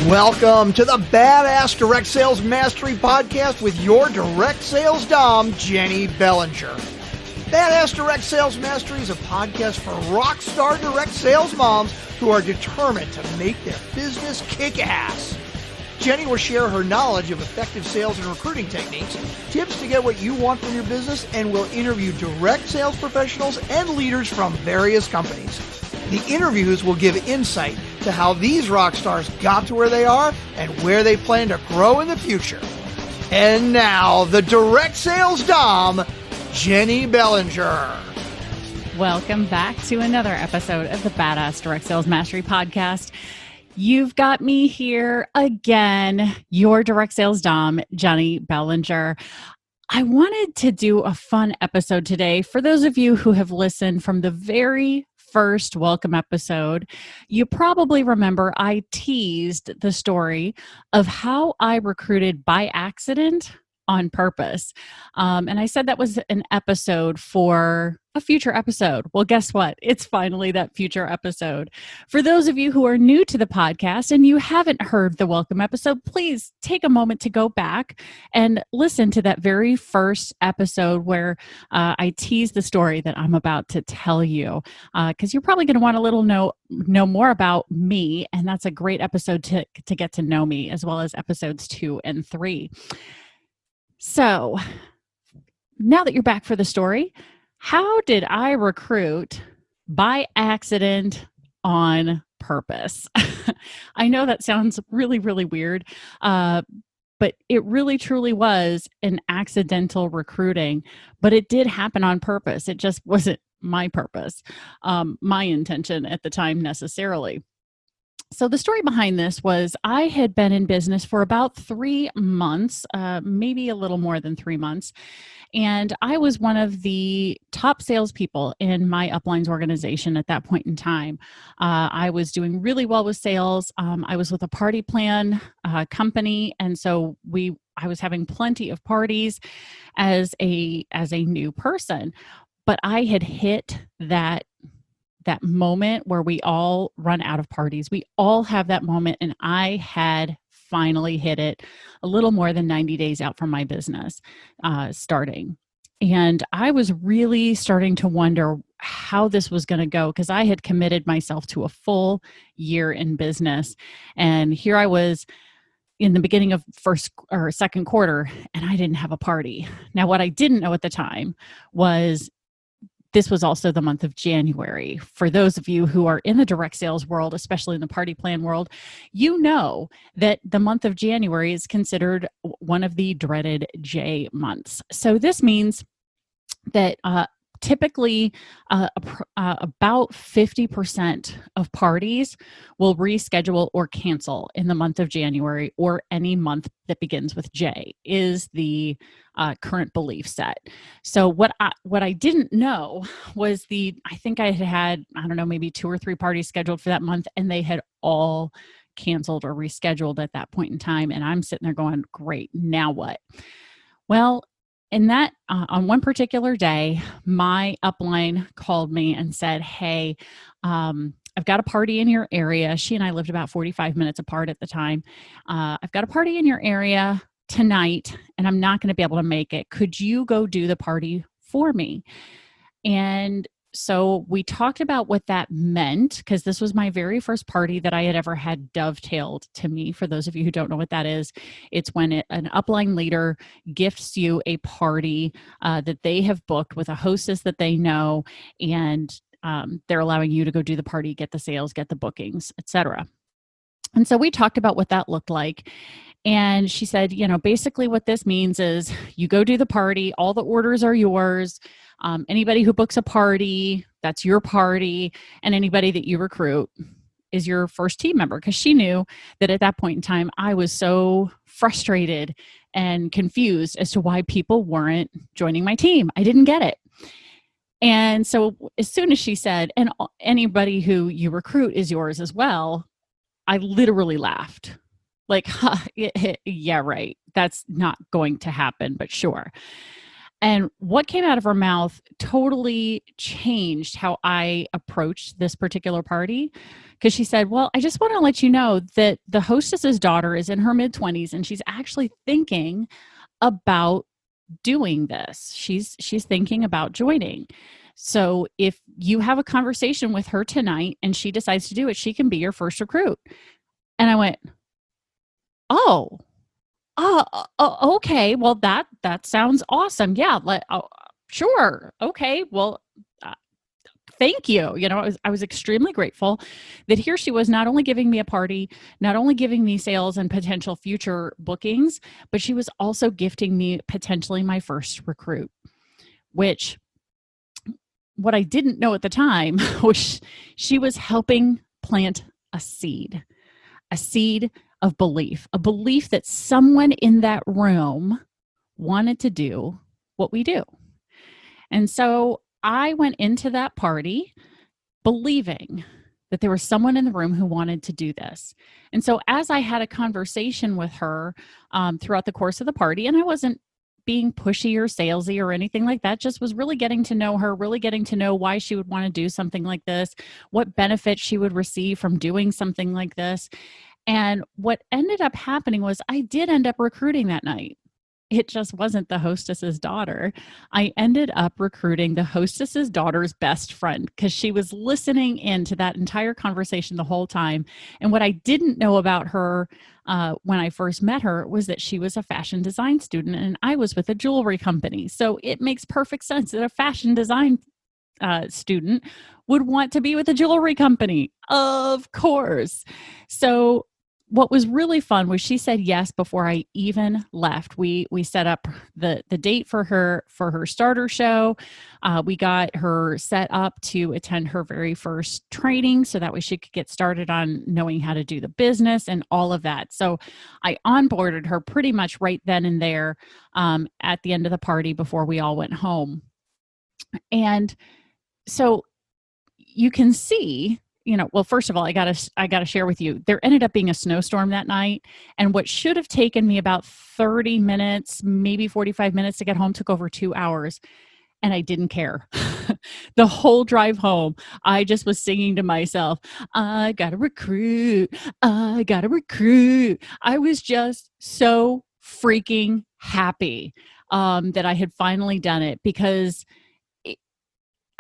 Welcome to the Badass Direct Sales Mastery Podcast with your direct sales dom, Jennie Bellinger. Badass Direct Sales Mastery is a podcast for rock star direct sales moms who are determined to make their business kick ass. Jennie will share her knowledge of effective sales and recruiting techniques, tips to get what you want from your business, and will interview direct sales professionals and leaders from various companies. The interviews will give insight to how these rock stars got to where they are and where they plan to grow in the future. And now, the direct sales dom, Jennie Bellinger. Welcome back to another episode of the Badass Direct Sales Mastery Podcast. You've got me here again, your direct sales dom, Jennie Bellinger. I wanted to do a fun episode today. For those of you who have listened from the very first welcome episode, you probably remember I teased the story of how I recruited by accident on purpose. And I said that was an episode for a future episode. Well, guess what? It's finally that future episode. For those of you who are new to the podcast and you haven't heard the welcome episode, please take a moment to go back and listen to that very first episode where I teased the story that I'm about to tell you, because you're probably going to want know more about me. And that's a great episode to get to know me, as well as episodes 2 and 3. So now that you're back for the story, how did I recruit by accident on purpose? I know that sounds really, really weird, but it really, truly was an accidental recruiting, but it did happen on purpose. It just wasn't my purpose, my intention at the time necessarily. So the story behind this was I had been in business for about 3 months, maybe a little more than 3 months. And I was one of the top salespeople in my uplines organization at that point in time. I was doing really well with sales. I was with a party plan company. And so I was having plenty of parties as a new person. But I had hit that moment where we all run out of parties. We all have that moment, and I had finally hit it a little more than 90 days out from my business starting. And I was really starting to wonder how this was going to go, because I had committed myself to a full year in business. And here I was in the beginning of first or second quarter, and I didn't have a party. Now, what I didn't know at the time was this was also the month of January. For those of you who are in the direct sales world, especially in the party plan world, you know that the month of January is considered one of the dreaded J months. So this means that typically about 50% of parties will reschedule or cancel in the month of January, or any month that begins with J is the current belief set. So what I didn't know was I think I had, I don't know, maybe 2 or 3 parties scheduled for that month, and they had all canceled or rescheduled at that point in time. And I'm sitting there going, great, now what? Well, in that, on one particular day, my upline called me and said, hey, I've got a party in your area. She and I lived about 45 minutes apart at the time. I've got a party in your area tonight, and I'm not going to be able to make it. Could you go do the party for me? And so we talked about what that meant, because this was my very first party that I had ever had dovetailed to me. For those of you who don't know what that is, it's when an upline leader gifts you a party that they have booked with a hostess that they know, and they're allowing you to go do the party, get the sales, get the bookings, etc. And so we talked about what that looked like. And she said, basically what this means is you go do the party, all the orders are yours. Anybody who books a party, that's your party, and anybody that you recruit is your first team member. Because she knew that at that point in time, I was so frustrated and confused as to why people weren't joining my team. I didn't get it. And so as soon as she said, and anybody who you recruit is yours as well, I literally laughed. Like, yeah, right. That's not going to happen, but sure. And what came out of her mouth totally changed how I approached this particular party. Because she said, well, I just want to let you know that the hostess's daughter is in her mid-20s and she's actually thinking about doing this. She's thinking about joining. So if you have a conversation with her tonight and she decides to do it, she can be your first recruit. And I went, oh, okay. Well, that sounds awesome. Yeah. Sure. Okay. Well, thank you. I was extremely grateful that here she was, not only giving me a party, not only giving me sales and potential future bookings, but she was also gifting me potentially my first recruit, which what I didn't know at the time was she was helping plant a seed of belief, a belief that someone in that room wanted to do what we do. And so I went into that party believing that there was someone in the room who wanted to do this. And so as I had a conversation with her throughout the course of the party, and I wasn't being pushy or salesy or anything like that, just was really getting to know her, really getting to know why she would want to do something like this, what benefits she would receive from doing something like this. And what ended up happening was I did end up recruiting that night. It just wasn't the hostess's daughter. I ended up recruiting the hostess's daughter's best friend because she was listening in to that entire conversation the whole time. And what I didn't know about her when I first met her was that she was a fashion design student and I was with a jewelry company. So it makes perfect sense that a fashion design student would want to be with a jewelry company. Of course. So what was really fun was she said yes before I even left. We set up the date for her starter show. We got her set up to attend her very first training so that way she could get started on knowing how to do the business and all of that. So I onboarded her pretty much right then and there at the end of the party before we all went home. And so you can see, well, first of all, I gotta share with you, there ended up being a snowstorm that night. And what should have taken me about 30 minutes, maybe 45 minutes to get home took over 2 hours. And I didn't care. The whole drive home, I just was singing to myself, I gotta recruit. I was just so freaking happy that I had finally done it because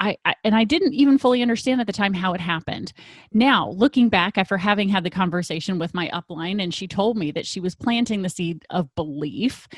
I didn't even fully understand at the time how it happened. Now, looking back after having had the conversation with my upline, and she told me that she was planting the seed of belief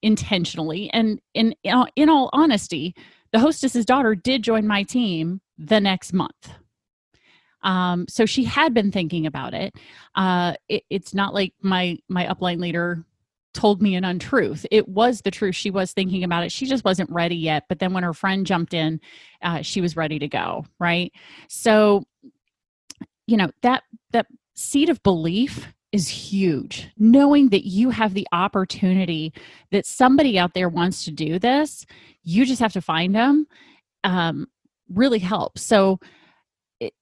intentionally. And in all honesty, the hostess's daughter did join my team the next month. So she had been thinking about it. It's not like my upline leader told me an untruth. It was the truth. She was thinking about it. She just wasn't ready yet. But then when her friend jumped in, she was ready to go. Right. So, that seed of belief is huge. Knowing that you have the opportunity that somebody out there wants to do this, you just have to find them, really helps. So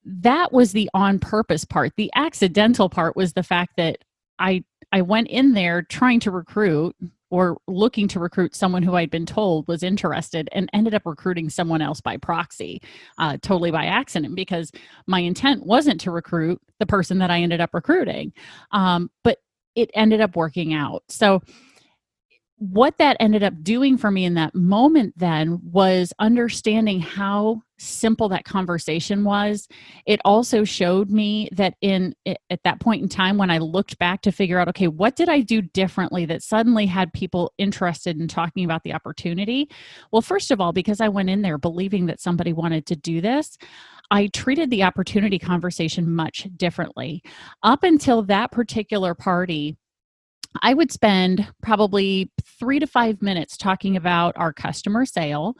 that was the on purpose part. The accidental part was the fact that I went in there trying to recruit or looking to recruit someone who I'd been told was interested and ended up recruiting someone else by proxy, totally by accident, because my intent wasn't to recruit the person that I ended up recruiting. But it ended up working out. So what that ended up doing for me in that moment then was understanding how simple that conversation was. It also showed me that at that point in time, when I looked back to figure out, okay, what did I do differently that suddenly had people interested in talking about the opportunity? Well, first of all, because I went in there believing that somebody wanted to do this, I treated the opportunity conversation much differently. Up until that particular party, I would spend probably 3 to 5 minutes talking about our customer sale.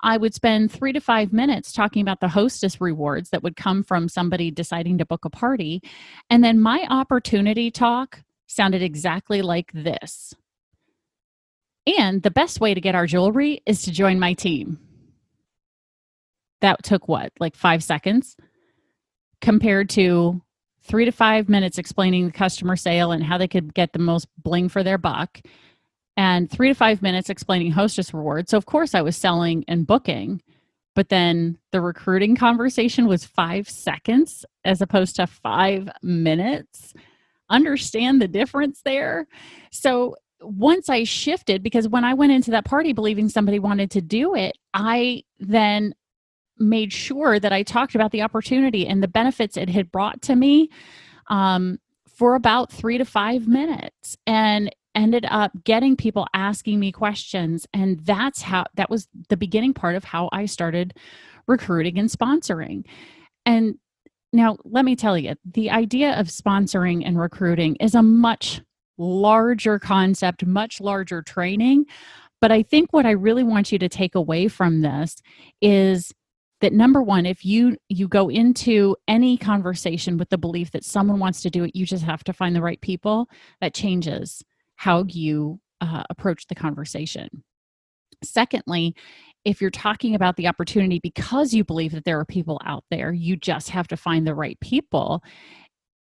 I would spend 3 to 5 minutes talking about the hostess rewards that would come from somebody deciding to book a party. And then my opportunity talk sounded exactly like this. And the best way to get our jewelry is to join my team. That took what, like 5 seconds compared to 3 to 5 minutes explaining the customer sale and how they could get the most bling for their buck. and 3 to 5 minutes explaining hostess rewards. So of course I was selling and booking, but then the recruiting conversation was 5 seconds as opposed to 5 minutes. Understand the difference there? So once I shifted, because when I went into that party believing somebody wanted to do it, I then made sure that I talked about the opportunity and the benefits it had brought to me for about 3 to 5 minutes, and ended up getting people asking me questions. And that was the beginning part of how I started recruiting and sponsoring. And now let me tell you, the idea of sponsoring and recruiting is a much larger concept, much larger training. But I think what I really want you to take away from this is that, number one, if you go into any conversation with the belief that someone wants to do it, you just have to find the right people, that changes how you approach the conversation. Secondly, if you're talking about the opportunity because you believe that there are people out there, you just have to find the right people,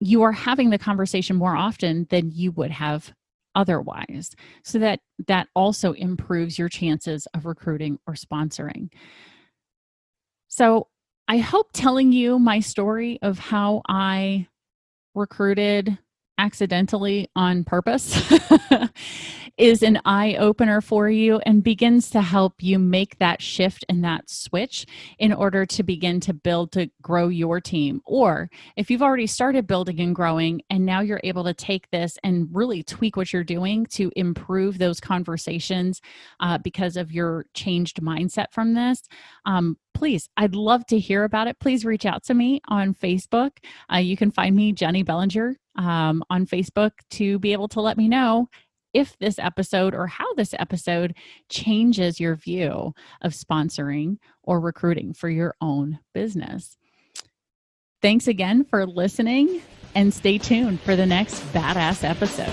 you are having the conversation more often than you would have otherwise. So that also improves your chances of recruiting or sponsoring. So I hope telling you my story of how I recruited accidentally on purpose is an eye-opener for you and begins to help you make that shift and that switch in order to begin to build, to grow your team. Or if you've already started building and growing and now you're able to take this and really tweak what you're doing to improve those conversations because of your changed mindset from this, please, I'd love to hear about it. Please reach out to me on Facebook. You can find me, Jennie Bellinger, on Facebook, to be able to let me know if this episode or how this episode changes your view of sponsoring or recruiting for your own business. Thanks again for listening, and stay tuned for the next badass episode.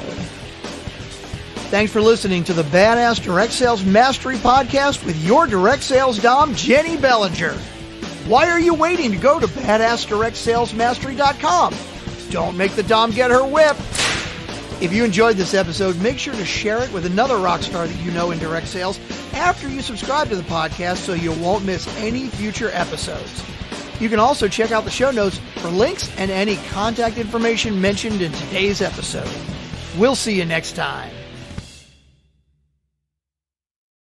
Thanks for listening to the Badass Direct Sales Mastery Podcast with your direct sales dom, Jennie Bellinger. Why are you waiting to go to badassdirectsalesmastery.com? Don't make the dom get her whip. If you enjoyed this episode, make sure to share it with another rock star that you know in direct sales after you subscribe to the podcast so you won't miss any future episodes. You can also check out the show notes for links and any contact information mentioned in today's episode. We'll see you next time.